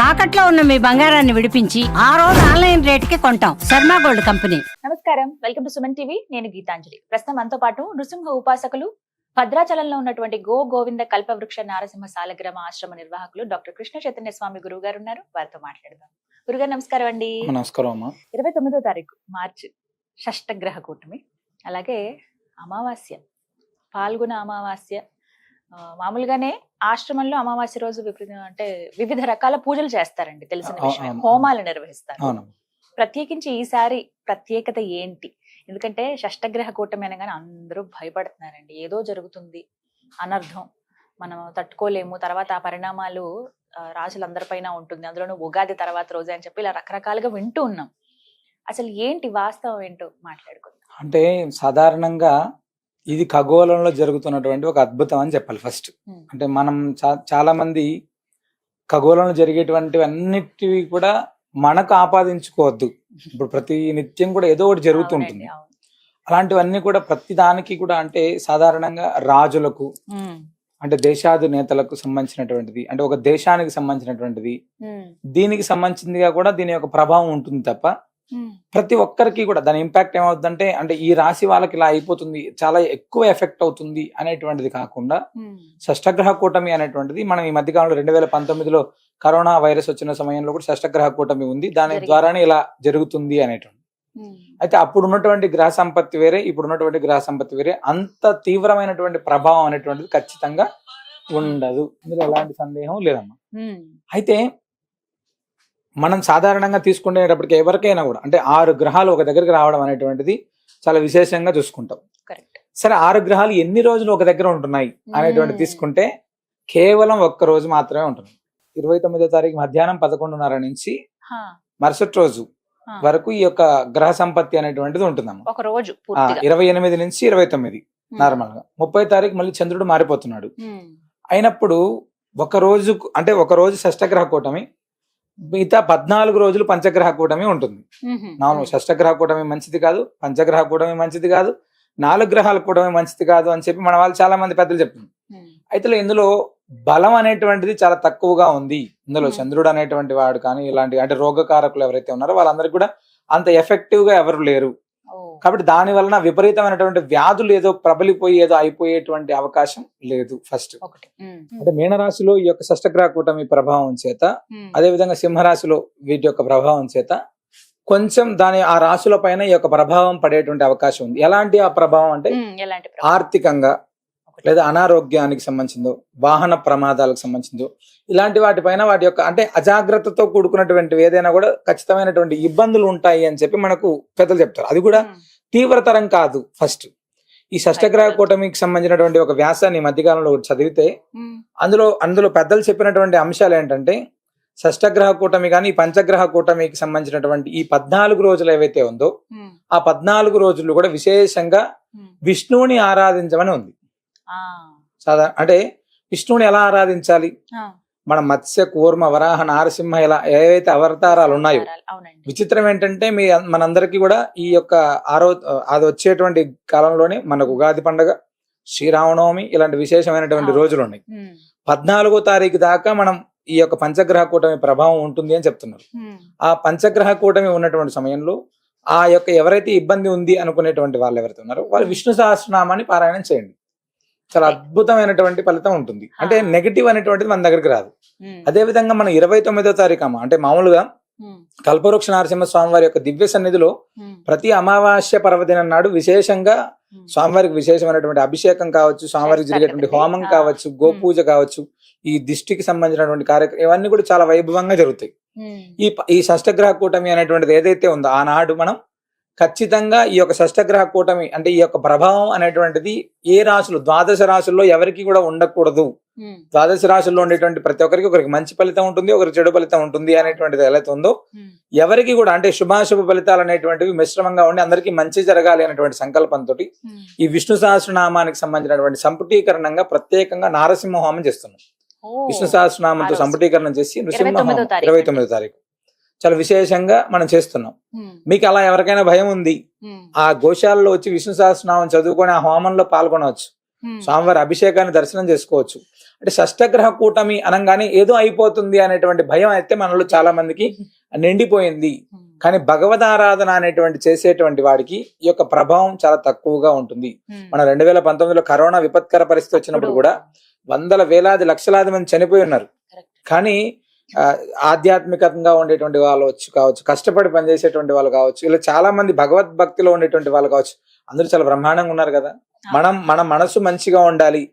తాకట్లో ఉన్న మీ బంగారాన్ని విడిపించి ఆ రోజు ఆన్లైన్ రేటుకి కొంటాం. Sharma gold company. నమస్కారం, వెల్కమ్ టు సుమన్ టీవీ. నేను గీతాంజలి. ప్రస్తుతం మనతో పాటు నృసింహ ఉపాసకులు, భద్రాచలంలో ఉన్నటువంటి గోవింద కల్పవృక్ష నారసింహ సాలగ్రామ ఆశ్రమ నిర్వాహకులు డాక్టర్ కృష్ణ చైతన్య స్వామి గురువు గారు ఉన్నారు. వారితో మాట్లాడదాం. గురుగారు నమస్కారం అండి. నమస్కారం అమ్మా. 29వ తారీఖు మార్చి షష్టగ్రహ కూటమి, అలాగే అమావాస్య, పాల్గొన అమావాస్య. మామూలుగానే ఆశ్రమంలో అమావాస్య రోజు వివిధ రకాల పూజలు చేస్తారండి, తెలిసిన విషయం. హోమాలు నిర్వహిస్తారు. ప్రత్యేకించి ఈసారి ప్రత్యేకత ఏంటి? ఎందుకంటే షష్టగ్రహ కూటమి అనగానే అందరూ భయపడుతున్నారండి. ఏదో జరుగుతుంది, అనర్థం, మనం తట్టుకోలేము, తర్వాత ఆ పరిణామాలు రాజులందరిపైన ఉంటుంది, అందులోనూ ఉగాది తర్వాత రోజు అని చెప్పి ఇలా రకరకాలుగా వింటూ ఉన్నాం. అసలు ఏంటి వాస్తవం ఏంటో మాట్లాడుకుందాం. అంటే సాధారణంగా ఇది ఖగోళంలో జరుగుతున్నటువంటి ఒక అద్భుతం అని చెప్పాలి ఫస్ట్. అంటే మనం చాలా మంది ఖగోళంలో జరిగేటువంటి అన్నిటివి కూడా మనకు ఆపాదించుకోవద్దు. ఇప్పుడు ప్రతి నిత్యం కూడా ఏదో ఒకటి జరుగుతుంటుంది. అలాంటివన్నీ కూడా ప్రతి దానికి కూడా అంటే సాధారణంగా రాజులకు, అంటే దేశాధినేతలకు సంబంధించినటువంటిది, అంటే ఒక దేశానికి సంబంధించినటువంటిది, దీనికి సంబంధించిందిగా కూడా దీని యొక్క ప్రభావం ఉంటుంది తప్ప ప్రతి ఒక్కరికి కూడా దాని ఇంపాక్ట్ ఏమవుతుందంటే, అంటే ఈ రాశి వాళ్ళకి ఇలా అయిపోతుంది, చాలా ఎక్కువ ఎఫెక్ట్ అవుతుంది అనేటువంటిది కాకుండా షష్టగ్రహ కూటమి అనేటువంటిది మనం ఈ మధ్యకాలంలో 2019లో కరోనా వైరస్ వచ్చిన సమయంలో కూడా షష్టగ్రహ కూటమి ఉంది, దాని ద్వారానే ఇలా జరుగుతుంది అనేటువంటి. అయితే అప్పుడు ఉన్నటువంటి గ్రహ సంపత్తి వేరే, ఇప్పుడు ఉన్నటువంటి గ్రహ సంపత్తి వేరే. అంత తీవ్రమైనటువంటి ప్రభావం అనేటువంటిది ఖచ్చితంగా ఉండదు, ఇందులో ఎలాంటి సందేహం లేదమ్మా. అయితే మనం సాధారణంగా తీసుకునేటప్పటికి ఎవరికైనా కూడా అంటే 6 గ్రహాలు ఒక దగ్గరికి రావడం అనేటువంటిది చాలా విశేషంగా చూసుకుంటాం. సరే, 6 గ్రహాలు ఎన్ని రోజులు ఒక దగ్గర ఉంటున్నాయి అనేటువంటి తీసుకుంటే కేవలం ఒక్క రోజు మాత్రమే ఉంటుంది. 29వ తారీఖు మధ్యాహ్నం 11:30 నుంచి మరుసటి రోజు వరకు ఈ యొక్క గ్రహ సంపత్తి అనేటువంటిది ఉంటుందమ్మా. 28 నుంచి 29 నార్మల్ గా. 30వ తారీఖు మళ్ళీ చంద్రుడు మారిపోతున్నాడు. అయినప్పుడు ఒక రోజు షష్టగ్రహ కూటమి, మిగతా 14 రోజులు పంచగ్రహ కూటమి ఉంటుంది. షష్టగ్రహ కూటమి మంచిది కాదు, పంచగ్రహ కూటమి మంచిది కాదు, 4 గ్రహాల కూటమి మంచిది కాదు అని చెప్పి మన వాళ్ళు చాలా మంది పెద్దలు చెప్తున్నారు. అయితే ఇందులో బలం అనేటువంటిది చాలా తక్కువగా ఉంది. ఇందులో చంద్రుడు అనేటువంటి వాడు కానీ ఇలాంటి అంటే రోగకారకులు ఎవరైతే ఉన్నారో వాళ్ళందరికీ కూడా అంత ఎఫెక్టివ్ గా ఎవరు లేరు. కాబట్టి దాని వలన విపరీతమైనటువంటి వ్యాధులు ఏదో ప్రబలిపోయి ఏదో అయిపోయేటువంటి అవకాశం లేదు. ఫస్ట్ అంటే మీనరాశిలో ఈ యొక్క షష్టగ్రహ కూటమి ప్రభావం చేత, అదే విధంగా సింహరాశిలో వీటి యొక్క ప్రభావం చేత కొంచెం ఆ రాశుల పైన ఈ యొక్క ప్రభావం పడేటువంటి అవకాశం ఉంది. ఎలాంటి ఆ ప్రభావం అంటే ఆర్థికంగా, లేదా అనారోగ్యానికి సంబంధించిందో, వాహన ప్రమాదాలకు సంబంధించిందో, ఇలాంటి వాటిపైన వాటి యొక్క అంటే అజాగ్రత్తతో కూడుకున్నటువంటి ఏదైనా కూడా ఖచ్చితమైనటువంటి ఇబ్బందులు ఉంటాయి అని చెప్పి మనకు పెద్దలు చెప్తారు. అది కూడా తీవ్రతరం కాదు. ఫస్ట్ ఈ షష్టగ్రహ కూటమికి సంబంధించినటువంటి ఒక వ్యాసాన్ని మధ్యకాలంలో చదివితే అందులో పెద్దలు చెప్పినటువంటి అంశాలు ఏంటంటే, షష్టగ్రహ కూటమి కానీ పంచగ్రహ కూటమికి సంబంధించినటువంటి ఈ 14 రోజులు ఏవైతే ఉందో ఆ 14 రోజులు కూడా విశేషంగా విష్ణువుని ఆరాధించమని ఉంది. అంటే విష్ణువుని ఎలా ఆరాధించాలి? మన మత్స్య, కూర్మ, వరాహ, నారసింహ ఇలా ఏవైతే అవతారాలు ఉన్నాయో, విచిత్రం ఏంటంటే మనందరికీ కూడా ఈ యొక్క అది వచ్చేటువంటి కాలంలోనే మనకు ఉగాది పండుగ, శ్రీరామనవమి ఇలాంటి విశేషమైనటువంటి రోజులు ఉన్నాయి. 14వ తారీఖు దాకా మనం ఈ యొక్క పంచగ్రహ కూటమి ప్రభావం ఉంటుంది అని చెప్తున్నారు. ఆ పంచగ్రహ కూటమి ఉన్నటువంటి సమయంలో ఆ యొక్క ఎవరైతే ఇబ్బంది ఉంది అనుకునేటువంటి వాళ్ళు ఎవరైతే ఉన్నారో వాళ్ళు విష్ణు సహస్రనామాన్ని పారాయణం చేయండి. చాలా అద్భుతమైనటువంటి ఫలితం ఉంటుంది. అంటే నెగిటివ్ అనేటువంటిది మన దగ్గరికి రాదు. అదే విధంగా మనం 29వ తారీఖు అంటే మామూలుగా కల్పవృక్ష నరసింహ స్వామి వారి యొక్క దివ్య సన్నిధిలో ప్రతి అమావాస్య పర్వదినం నాడు విశేషంగా స్వామివారికి విశేషమైనటువంటి అభిషేకం కావచ్చు, స్వామివారికి జరిగేటువంటి హోమం కావచ్చు, గోపూజ కావచ్చు, ఈ దిష్టికి సంబంధించినటువంటి కార్యక్రమం ఇవన్నీ కూడా చాలా వైభవంగా జరుగుతాయి. ఈ షష్టగ్రహ కూటమి అనేటువంటిది ఏదైతే ఉందో ఆనాడు మనం ఖచ్చితంగా ఈ యొక్క షష్టగ్రహ కూటమి అంటే ఈ యొక్క ప్రభావం అనేటువంటిది ఏ రాశులు, 12 రాశుల్లో ఎవరికి కూడా ఉండకూడదు. 12 రాశుల్లో ఉండేటువంటి ప్రతి ఒక్కరికి ఒకరికి మంచి ఫలితం ఉంటుంది, ఒకరికి చెడు ఫలితం ఉంటుంది అనేటువంటిది ఏదైతే ఉందో ఎవరికి కూడా అంటే శుభాశుభ ఫలితాలు అనేటువంటివి మిశ్రమంగా ఉండి అందరికీ మంచి జరగాలి అనేటువంటి సంకల్పంతో ఈ విష్ణు సహస్రనామానికి సంబంధించినటువంటి సంపుటీకరణంగా ప్రత్యేకంగా నారసింహ హోమం చేస్తున్నాం. విష్ణు సహస్రనామంతో సంపుటీకరణం చేసి నృసింహ హోమం 29వ తారీఖు చాలా విశేషంగా మనం చేస్తున్నాం. మీకు అలా ఎవరికైనా భయం ఉంది, ఆ గోశాలలో వచ్చి విష్ణు సహస్రనామం చదువుకొని ఆ హోమంలో పాల్గొనవచ్చు, స్వామివారి అభిషేకాన్ని దర్శనం చేసుకోవచ్చు. అంటే షష్టగ్రహ కూటమి అనగానే ఏదో అయిపోతుంది అనేటువంటి భయం అయితే మనలో చాలా మందికి నిండిపోయింది. కానీ భగవద్ ఆరాధన అనేటువంటి చేసేటువంటి వాడికి ఈ యొక్క ప్రభావం చాలా తక్కువగా ఉంటుంది. మన 2019లో కరోనా విపత్కర పరిస్థితి వచ్చినప్పుడు కూడా వందల వేలాది లక్షలాది మంది చనిపోయి ఉన్నారు. కానీ ఆధ్యాత్మికంగా ఉండేటువంటి వాళ్ళు కావచ్చు, కష్టపడి పనిచేసేటువంటి వాళ్ళు కావచ్చు, ఇలా చాలా మంది భగవద్భక్తిలో ఉండేటువంటి వాళ్ళు కావచ్చు, అందరూ చాలా బ్రహ్మాండంగా ఉన్నారు కదా. మన మనసు మంచిగా ఉండాలి,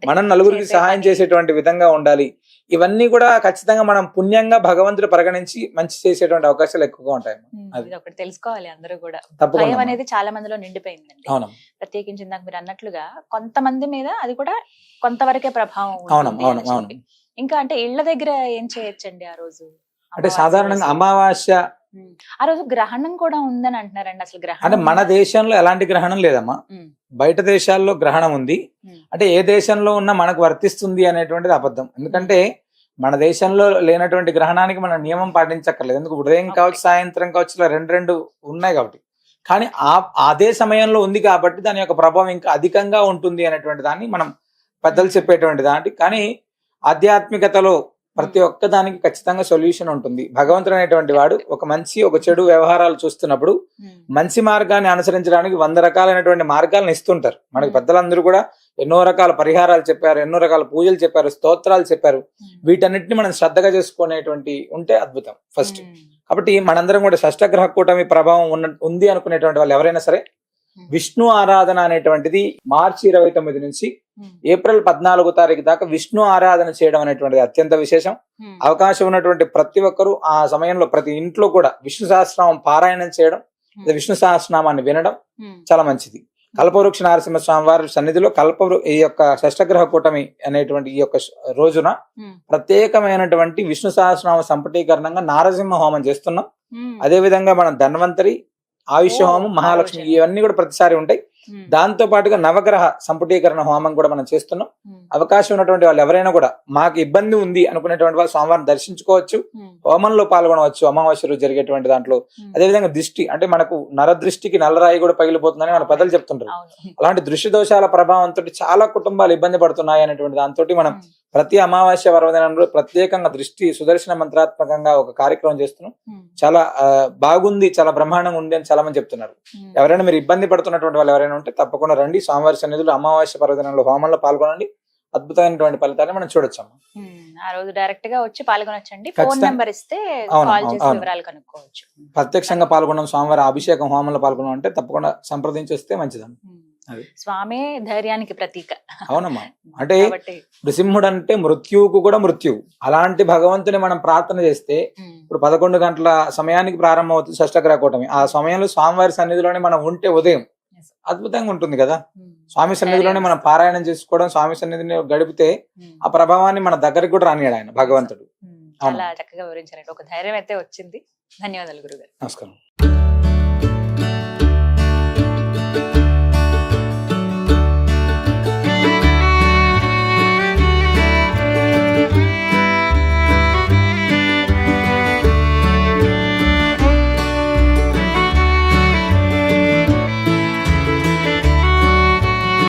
మనం నలుగురికి సహాయం చేసేటువంటి విధంగా ఉండాలి. ఇవన్నీ కూడా ఖచ్చితంగా మనం పుణ్యంగా భగవంతుడు పరిగణించి మంచి చేసేటువంటి అవకాశాలు ఎక్కువగా ఉంటాయి. అది ఒకటి తెలుసుకోవాలి అందరూ కూడా. తప్పకుండా భయం అనేది చాలా మందిలో నిండిపోయిందండి. అవును, ప్రత్యేకించి ఇందాక మీరు అన్నట్లుగా కొంతమంది మీద అది కూడా కొంతవరకే ప్రభావం అవును, ఉంటుంది అవును, అని అవును. చెప్పి. ఇంకా అంటే ఇళ్ల దగ్గర ఏం చేయొచ్చండి ఆ రోజు? అంటే సాధారణంగా అమావాస్య ఆ రోజు గ్రహణం కూడా ఉందని అంటున్నారండి. అసలు గ్రహణం అంటే మన దేశంలో ఎలాంటి గ్రహణం లేదమ్మా. బయట దేశాల్లో గ్రహణం ఉంది. అంటే ఏ దేశంలో ఉన్నా మనకు వర్తిస్తుంది అనేటువంటిది అబద్ధం. ఎందుకంటే మన దేశంలో లేనటువంటి గ్రహణానికి మనం నియమం పాటించక్కర్లేదు. ఎందుకు ఉదయం కావచ్చు, సాయంత్రం కావచ్చు, ఇలా రెండు ఉన్నాయి కాబట్టి. కానీ అదే సమయంలో ఉంది కాబట్టి దాని యొక్క ప్రభావం ఇంకా అధికంగా ఉంటుంది అనేటువంటి దాన్ని మనం పెద్దలు చెప్పేటువంటి దాంట్లో. కానీ ఆధ్యాత్మికతలో ప్రతి ఒక్క దానికి ఖచ్చితంగా సొల్యూషన్ ఉంటుంది. భగవంతుడు అనేటువంటి వాడు ఒక మంచి ఒక చెడు వ్యవహారాలు చూస్తున్నప్పుడు మంచి మార్గాన్ని అనుసరించడానికి 100 రకాలైనటువంటి మార్గాలను ఇస్తుంటారు. మనకి పెద్దలందరూ కూడా ఎన్నో రకాల పరిహారాలు చెప్పారు, ఎన్నో రకాల పూజలు చెప్పారు, స్తోత్రాలు చెప్పారు. వీటన్నిటిని మనం శ్రద్ధగా చేసుకునేటువంటి ఉంటే అద్భుతం ఫస్ట్. కాబట్టి మనందరం కూడా షష్టగ్రహ కూటమి ప్రభావం ఉంది అనుకునేటువంటి వాళ్ళు ఎవరైనా సరే విష్ణు ఆరాధన అనేటువంటిది మార్చి 29 నుంచి ఏప్రిల్ 14 తారీఖు దాకా విష్ణు ఆరాధన చేయడం అనేటువంటిది అత్యంత విశేషం. అవకాశం ఉన్నటువంటి ప్రతి ఒక్కరూ ఆ సమయంలో ప్రతి ఇంట్లో కూడా విష్ణు సహస్రనామం పారాయణం చేయడం, విష్ణు సహస్రనామాన్ని వినడం చాలా మంచిది. కల్పవృక్ష నరసింహ స్వామి వారి సన్నిధిలో ఈ యొక్క షష్టగ్రహ కూటమి అనేటువంటి ఈ యొక్క రోజున ప్రత్యేకమైనటువంటి విష్ణు సహస్రనామ సంపుటీకరణంగా నారసింహ హోమం చేస్తున్నాం. అదే విధంగా మనం ధన్వంతరి, ఆయుష్య హోమం, మహాలక్ష్మి ఇవన్నీ కూడా ప్రతిసారి ఉంటాయి. దాంతో పాటుగా నవగ్రహ సంపుటీకరణ హోమం కూడా మనం చేస్తున్నాం. అవకాశం ఉన్నటువంటి వాళ్ళు ఎవరైనా కూడా మాకు ఇబ్బంది ఉంది అనుకునేటువంటి వాళ్ళు స్వామివారిని దర్శించుకోవచ్చు, హోమంలో పాల్గొనవచ్చు అమావాస్య రోజు జరిగేటువంటి దాంట్లో. అదేవిధంగా దృష్టి అంటే మనకు నరదృష్టికి నల్లరాయి కూడా పగిలిపోతుందని మన పెద్దలు చెప్తుంటారు. అలాంటి దృష్టి దోషాల ప్రభావంతో చాలా కుటుంబాలు ఇబ్బంది పడుతున్నాయి అనేటువంటి దాంతో మనం ప్రతి అమావాస్య పర్వదినంలో ప్రత్యేకంగా దృష్టి సుదర్శన మంత్రాత్మకంగా ఒక కార్యక్రమం చేస్తున్నాం. చాలా బాగుంది, చాలా బ్రహ్మాండంగా ఉంది అని చాలా మంది చెప్తున్నారు. ఎవరైనా మీరు ఇబ్బంది పడుతున్నటువంటి వాళ్ళు ఎవరైనా ఉంటే తప్పకుండా రండి. స్వామివారి సన్నిధిలో అమావాస్య పర్వదినంలో హోమంలో పాల్గొనండి. అద్భుతమైనటువంటి ఫలితాన్ని మనం చూడొచ్చు. ఆ రోజు డైరెక్ట్ గా వచ్చి పాల్గొనొచ్చండి. ఫోన్ నెంబర్ ఇస్తే కాల్ చేసి వివరాలు కనుక్కోవచ్చు. ప్రత్యక్షంగా పాల్గొనడం, స్వామివారి అభిషేకం హోమంలో పాల్గొనడం అంటే తప్పకుండా సంప్రదించి వస్తే మంచిదమ్మ. స్వామి ధైర్యానికి ప్రతీక. అవునమ్మా. అంటే నృసింహుడు అంటే మృత్యువుకు కూడా మృత్యువు. అలాంటి భగవంతుని మనం ప్రార్థన చేస్తే ఇప్పుడు 11 గంటల సమయానికి ప్రారంభం అవుతుంది షష్టగ్రహ కూటమి. ఆ సమయంలో స్వామివారి సన్నిధిలోనే మనం ఉంటే ఉదయం అద్భుతంగా ఉంటుంది కదా. స్వామి సన్నిధిలోనే మనం పారాయణం చేసుకోవడం, స్వామి సన్నిధిని గడిపితే ఆ ప్రభావాన్ని మన దగ్గరికి కూడా రానియాడు ఆయన భగవంతుడు. చాలా చక్కగా వివరించారండి. ఒక ధైర్యం అయితే వచ్చింది. ధన్యవాదాలు గురుగారు. నమస్కారం.